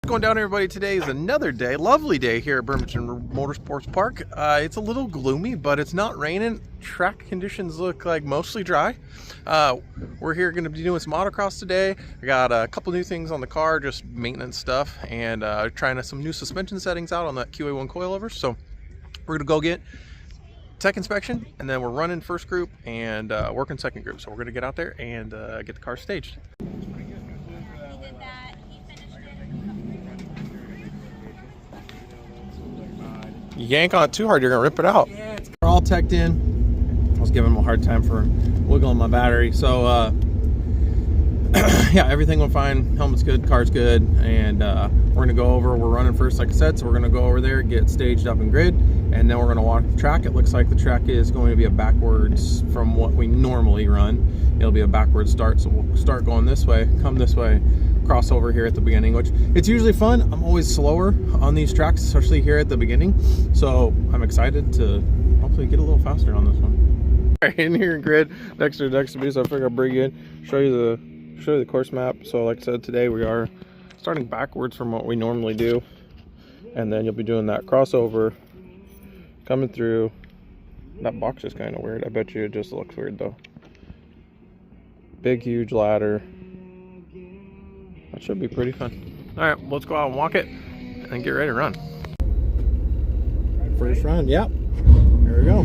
What's going down, everybody? Today is another day, lovely day here at Birmingham Motorsports Park. It's a little gloomy, but it's not raining. Track conditions look like mostly dry. We're here going to be doing some autocross today. I got a couple new things on the car, just maintenance stuff, and trying some new suspension settings out on that QA1 Coilovers. So we're going to go get tech inspection, and then we're running first group and working second group. So we're going to get out there and get the car staged. You yank on it too hard, you're gonna rip it out. Yeah, it's all teched in. I was giving him a hard time for wiggling my battery. So yeah, everything went fine. Helmet's good, car's good, and we're gonna go over. We're running first, like I said, so we're gonna go over there, get staged up in grid, and then we're gonna walk the track. It looks like the track is going to be a backwards from what we normally run. It'll be a backward start, so we'll start going this way, come this way, cross over here at the beginning, which it's usually fun. I'm always slower on these tracks, especially here at the beginning, so I'm excited to hopefully get a little faster on this one. All right, in here in grid next to me, so I figured I'll bring you in, show you the course map. So like I said, today we are starting backwards from what we normally do, and then you'll be doing that crossover coming through. That box is kind of weird. I bet you it just looks weird though. Big huge ladder. That should be pretty fun. All right, let's go out and walk it and get ready to run. First run, yep. Here we go.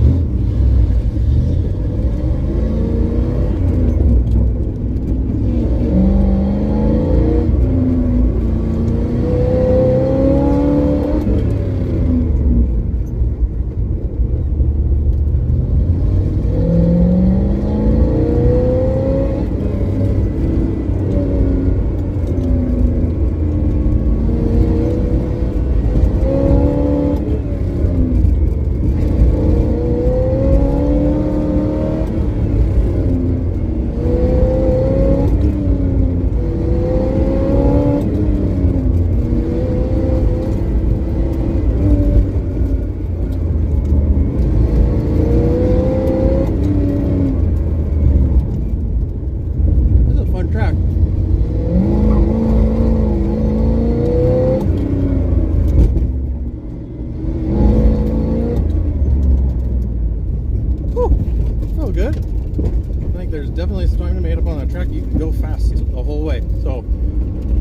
Good. I think there's definitely some time to make up on that track. You can go fast the whole way, so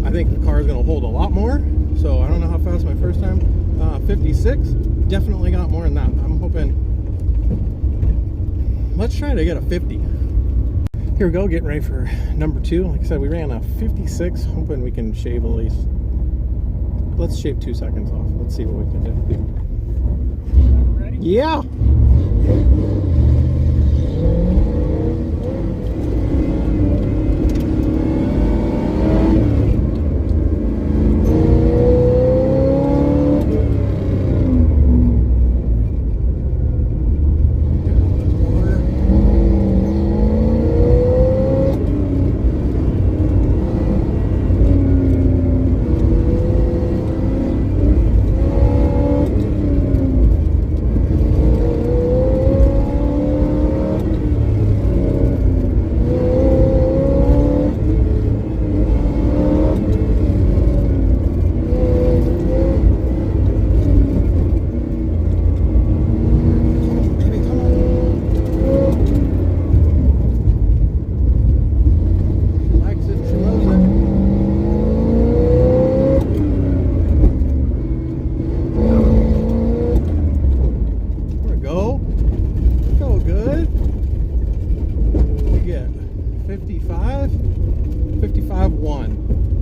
I think the car is going to hold a lot more. So I don't know how fast my first time 56 definitely got more than that. I'm hoping, let's try to get a 50. Here we go, getting ready for number 2. Like I said, we ran a 56, hoping we can shave at least, let's shave 2 seconds off. Let's see what we can do. Ready? Yeah.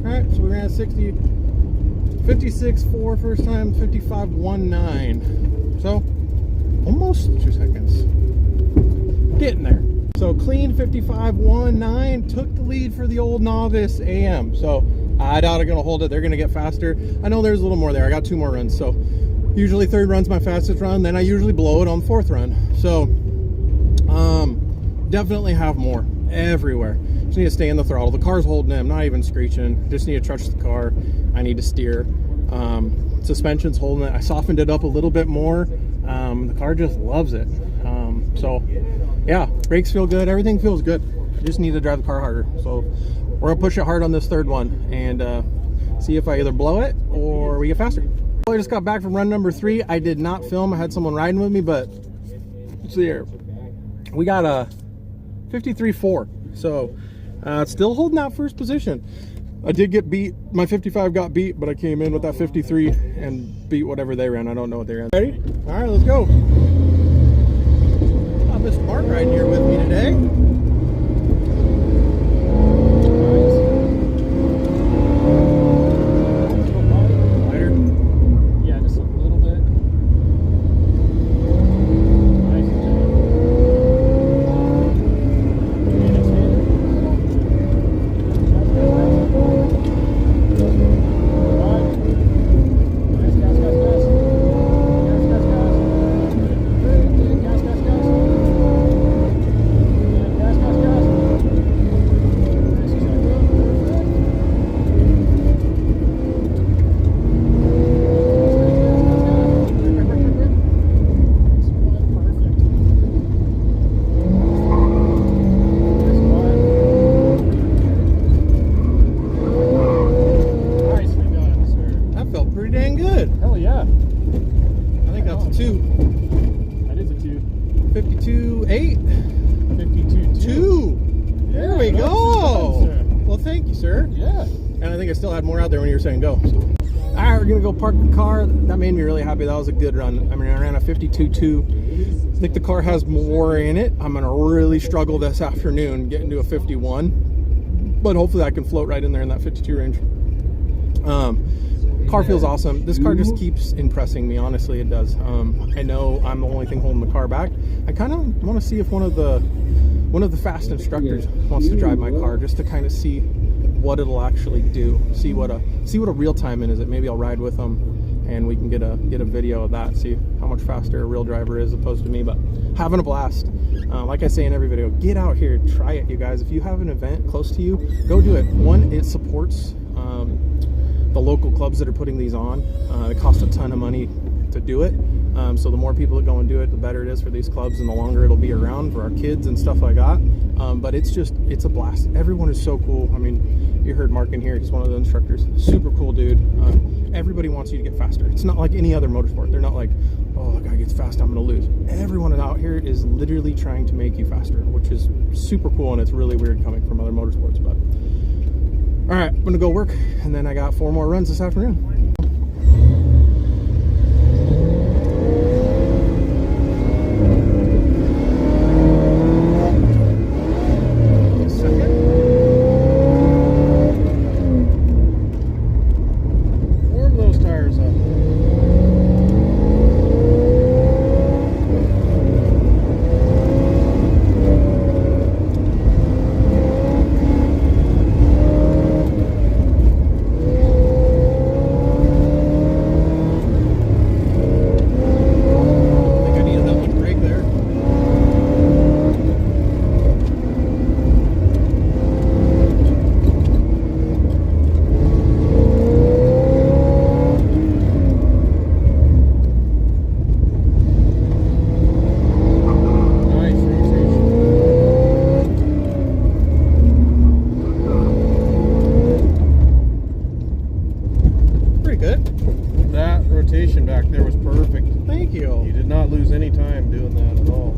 Alright, so we ran a 56.4 first time, 55.19. So, almost 2 seconds. Getting there. So, clean 55.19, took the lead for the old novice AM. So, I doubt I'm going to hold it. They're going to get faster. I know there's a little more there. I got 2 more runs. So, usually third run's my fastest run. Then I usually blow it on the 4th run. So, definitely have more everywhere. Just need to stay in the throttle. The car's holding it. I'm not even screeching. Just need to trust the car. I need to steer. Suspension's holding it. I softened it up a little bit more. The car just loves it. So yeah, brakes feel good. Everything feels good. I just need to drive the car harder. So we're gonna push it hard on this third one and see if I either blow it or we get faster. I just got back from run number 3. I did not film. I had someone riding with me, but let's see here. We got a 53.4, so still holding that first position. I did get beat. My 55 got beat, but I came in with that 53 and beat whatever they ran. I don't know what they ran. Ready? All right, let's go. Got Mr. Mark riding here with me today. Saying go. So. All right, we're gonna go park the car. That made me really happy. That was a good run. I mean, I ran a 52.2. I think the car has more in it. I'm gonna really struggle this afternoon getting to a 51, but hopefully I can float right in there in that 52 range. Car feels awesome. This car just keeps impressing me. Honestly, it does. I know I'm the only thing holding the car back. I kind of want to see if one of the fast instructors wants to drive my car, just to kind of see what it'll actually do. See what a real time in is. It maybe I'll ride with them and we can get a video of that. See how much faster a real driver is opposed to me. But having a blast. Like I say in every video, get out here, try it, you guys. If you have an event close to you, go do it. One, it supports the local clubs that are putting these on. It costs a ton of money to do it. So the more people that go and do it, the better it is for these clubs and the longer it'll be around for our kids and stuff like that. But it's a blast. Everyone is so cool. I mean, you heard Mark in here. He's one of the instructors. Super cool dude. Everybody wants you to get faster. It's not like any other motorsport. They're not like, oh, the guy gets fast, I'm gonna lose. Everyone out here is literally trying to make you faster, which is super cool, and it's really weird coming from other motorsports. But all right, I'm gonna go work, and then I got 4 more runs this afternoon. Back there was perfect. Thank you. You did not lose any time doing that at all.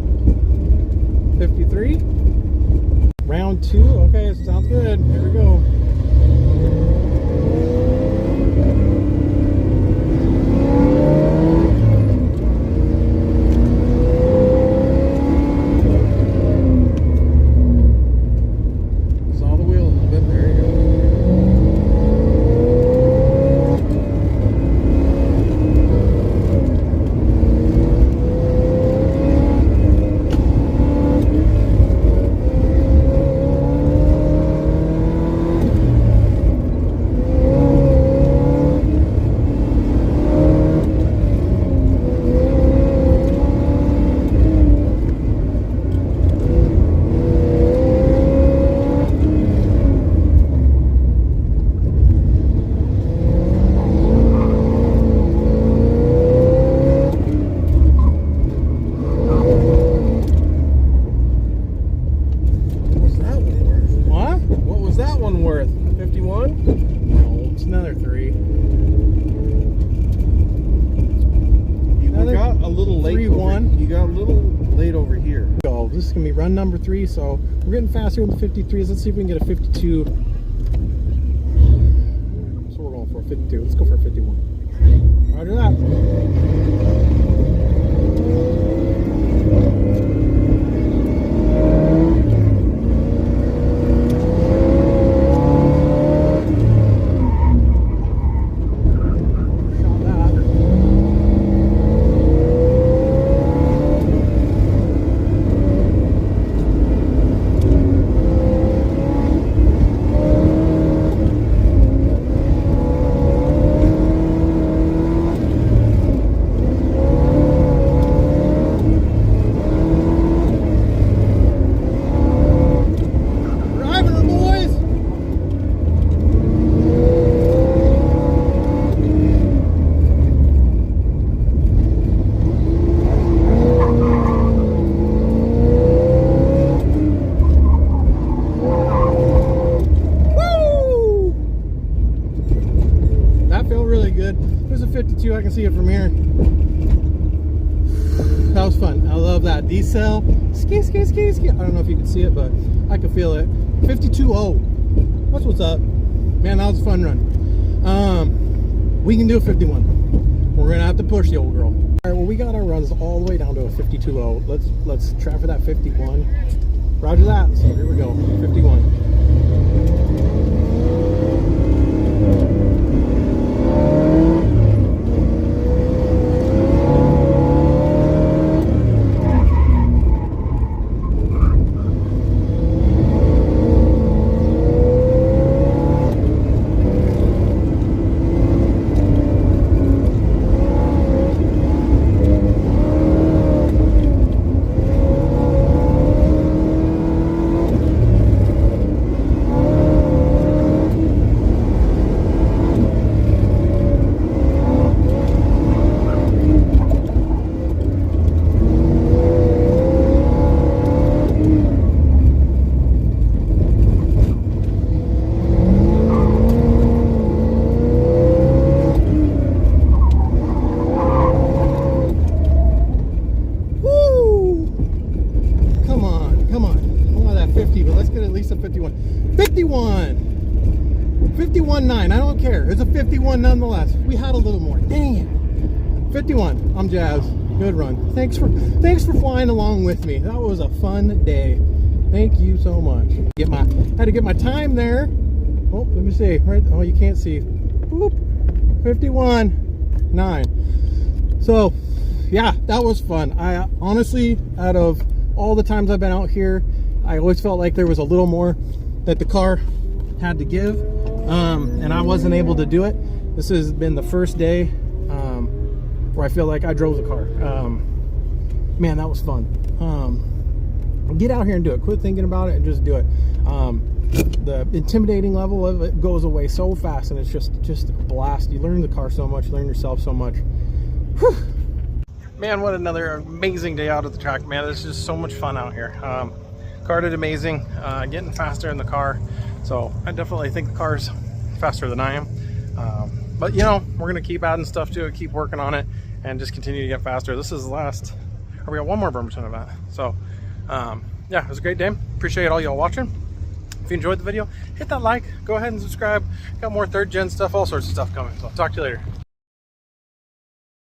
53. Round 2. Okay, sounds good. Here we go. Saw the wheel a little bit. There you go. This is gonna be run number 3, so we're getting faster with the 53s. Let's see if we can get a 52. So we're going for a 52. Let's go for a 51. Roger that. There's a 52, I can see it from here. That was fun. I love that decel. Ski. I don't know if you can see it, but I can feel it. 52.0. That's what's up. Man, that was a fun run. We can do a 51. We're gonna have to push the old girl. All right, well, we got our runs all the way down to a 52.0. Let's try for that 51. Roger that. So here we go. 51. But let's get at least a 51. 51.9. I don't care. It's a 51 nonetheless. We had a little more. Dang it. 51. I'm jazzed. Good run. Thanks for flying along with me. That was a fun day. Thank you so much. Had to get my time there. Oh, let me see. Right. Oh, you can't see. Boop. 51.9. So, yeah, that was fun. I honestly, out of all the times I've been out here, I always felt like there was a little more that the car had to give, and I wasn't able to do it. This has been the first day where I feel like I drove the car. Man, that was fun. Get out here and do it. Quit thinking about it and just do it. The intimidating level of it goes away so fast, and it's just a blast. You learn the car so much, learn yourself so much. Whew. Man, what another amazing day out at the track, man. It's just so much fun out here. Car did amazing, getting faster in the car. So I definitely think the car's faster than I am. But you know, we're gonna keep adding stuff to it, keep working on it, and just continue to get faster. This is the last, or we got one more Bremerton event. So yeah, it was a great day. Appreciate all y'all watching. If you enjoyed the video, hit that like, go ahead and subscribe. Got more 3rd gen stuff, all sorts of stuff coming. So I'll talk to you later.